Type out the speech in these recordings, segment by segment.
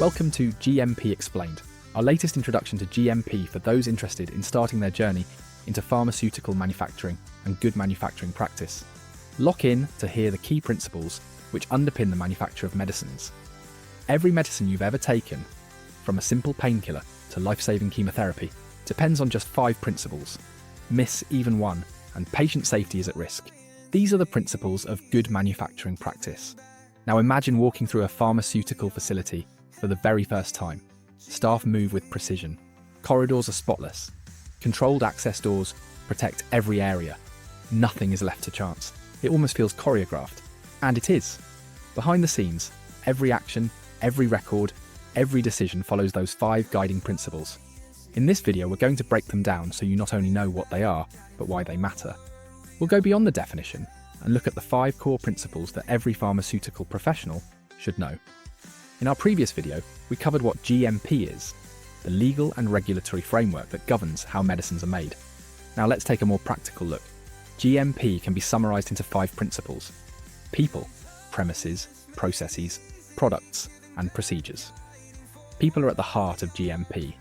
Welcome to GMP Explained, our latest introduction to GMP for those interested in starting their journey into pharmaceutical manufacturing and good manufacturing practice. Lock in to hear the key principles which underpin the manufacture of medicines. Every medicine you've ever taken, from a simple painkiller to life-saving chemotherapy, depends on just 5 principles. Miss even one, and patient safety is at risk. These are the principles of good manufacturing practice. Now imagine walking through a pharmaceutical facility for the very first time. Staff move with precision. Corridors are spotless. Controlled access doors protect every area. Nothing is left to chance. It almost feels choreographed. And it is. Behind the scenes, every action, every record, every decision follows those 5 guiding principles. In this video, we're going to break them down so you not only know what they are, but why they matter. We'll go beyond the definition and look at the 5 core principles that every pharmaceutical professional should know. In our previous video, we covered what GMP is, the legal and regulatory framework that governs how medicines are made. Now let's take a more practical look. GMP can be summarized into 5 principles: people, premises, processes, products, and procedures. People are at the heart of GMP.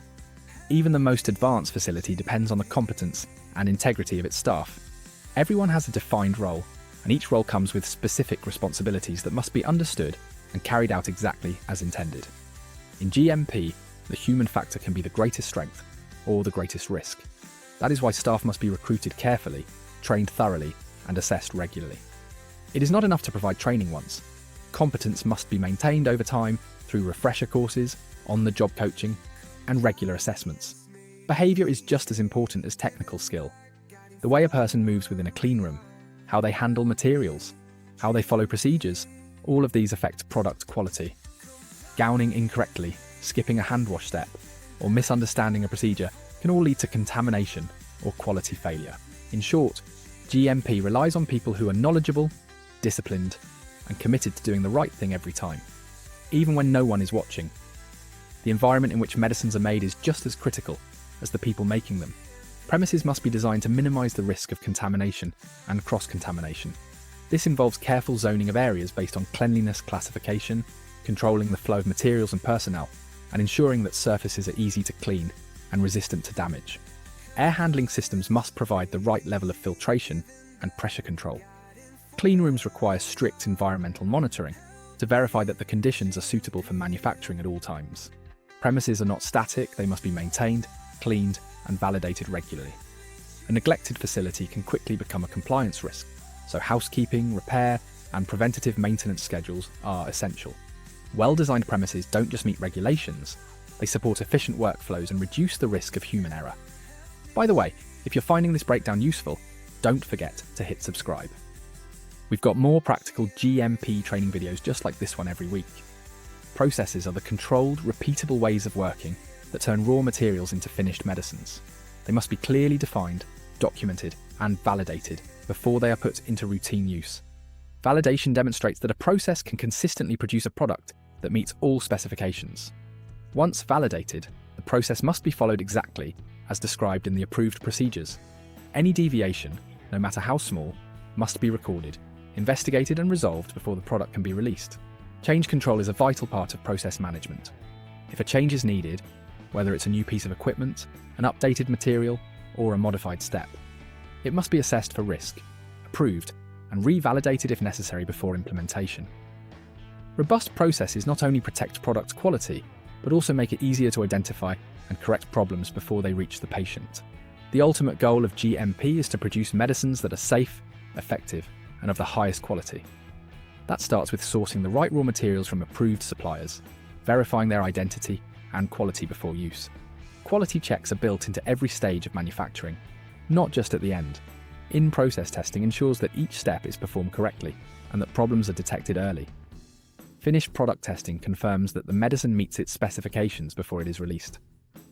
Even the most advanced facility depends on the competence and integrity of its staff. Everyone has a defined role, and each role comes with specific responsibilities that must be understood and carried out exactly as intended. In GMP, the human factor can be the greatest strength or the greatest risk. That is why staff must be recruited carefully, trained thoroughly, and assessed regularly. It is not enough to provide training once. Competence must be maintained over time through refresher courses, on-the-job coaching, and regular assessments. Behaviour is just as important as technical skill. The way a person moves within a clean room, how they handle materials, how they follow procedures, all of these affect product quality. Gowning incorrectly, skipping a hand wash step, or misunderstanding a procedure can all lead to contamination or quality failure. In short, GMP relies on people who are knowledgeable, disciplined, and committed to doing the right thing every time, even when no one is watching. The environment in which medicines are made is just as critical as the people making them. Premises must be designed to minimize the risk of contamination and cross-contamination. This involves careful zoning of areas based on cleanliness classification, controlling the flow of materials and personnel, and ensuring that surfaces are easy to clean and resistant to damage. Air handling systems must provide the right level of filtration and pressure control. Clean rooms require strict environmental monitoring to verify that the conditions are suitable for manufacturing at all times. Premises are not static, they must be maintained, cleaned, and validated regularly. A neglected facility can quickly become a compliance risk, so housekeeping, repair, and preventative maintenance schedules are essential. Well-designed premises don't just meet regulations, they support efficient workflows and reduce the risk of human error. By the way, if you're finding this breakdown useful, don't forget to hit subscribe. We've got more practical GMP training videos just like this one every week. Processes are the controlled, repeatable ways of working that turn raw materials into finished medicines. They must be clearly defined, documented, and validated before they are put into routine use. Validation demonstrates that a process can consistently produce a product that meets all specifications. Once validated, the process must be followed exactly as described in the approved procedures. Any deviation, no matter how small, must be recorded, investigated, and resolved before the product can be released. Change control is a vital part of process management. If a change is needed, whether it's a new piece of equipment, an updated material, or a modified step, it must be assessed for risk, approved, and revalidated if necessary before implementation. Robust processes not only protect product quality, but also make it easier to identify and correct problems before they reach the patient. The ultimate goal of GMP is to produce medicines that are safe, effective, and of the highest quality. That starts with sourcing the right raw materials from approved suppliers, verifying their identity and quality before use. Quality checks are built into every stage of manufacturing, not just at the end. In-process testing ensures that each step is performed correctly and that problems are detected early. Finished product testing confirms that the medicine meets its specifications before it is released.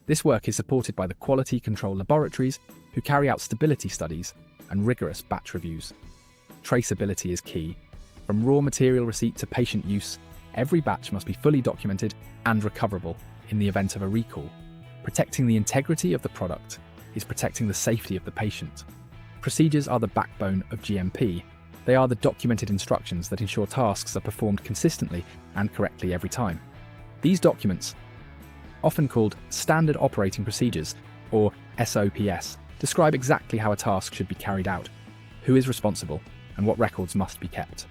This work is supported by the quality control laboratories who carry out stability studies and rigorous batch reviews. Traceability is key. From raw material receipt to patient use, every batch must be fully documented and recoverable in the event of a recall. Protecting the integrity of the product is protecting the safety of the patient. Procedures are the backbone of GMP. They are the documented instructions that ensure tasks are performed consistently and correctly every time. These documents, often called Standard Operating Procedures, or SOPs, describe exactly how a task should be carried out, who is responsible, and what records must be kept.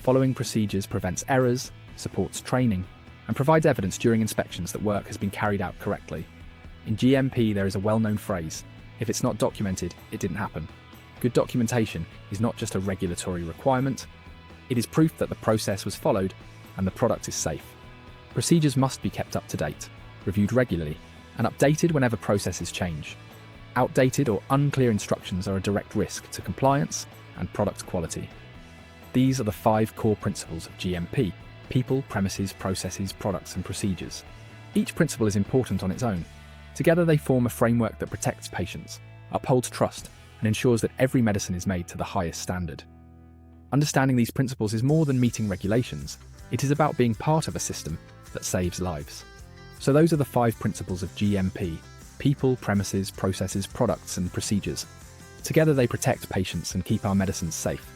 Following procedures prevents errors, supports training, and provides evidence during inspections that work has been carried out correctly. In GMP, there is a well-known phrase, if it's not documented, it didn't happen. Good documentation is not just a regulatory requirement, it is proof that the process was followed and the product is safe. Procedures must be kept up to date, reviewed regularly, and updated whenever processes change. Outdated or unclear instructions are a direct risk to compliance and product quality. These are the 5 core principles of GMP: people, premises, processes, products, and procedures. Each principle is important on its own. Together they form a framework that protects patients, upholds trust, and ensures that every medicine is made to the highest standard. Understanding these principles is more than meeting regulations. It is about being part of a system that saves lives. So those are the 5 principles of GMP: people, premises, processes, products, and procedures. Together they protect patients and keep our medicines safe.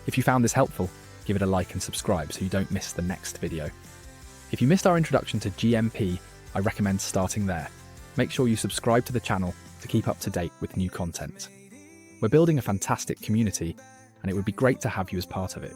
If you found this helpful, give it a like and subscribe so you don't miss the next video. If you missed our introduction to GMP, I recommend starting there. Make sure you subscribe to the channel to keep up to date with new content. We're building a fantastic community, and it would be great to have you as part of it.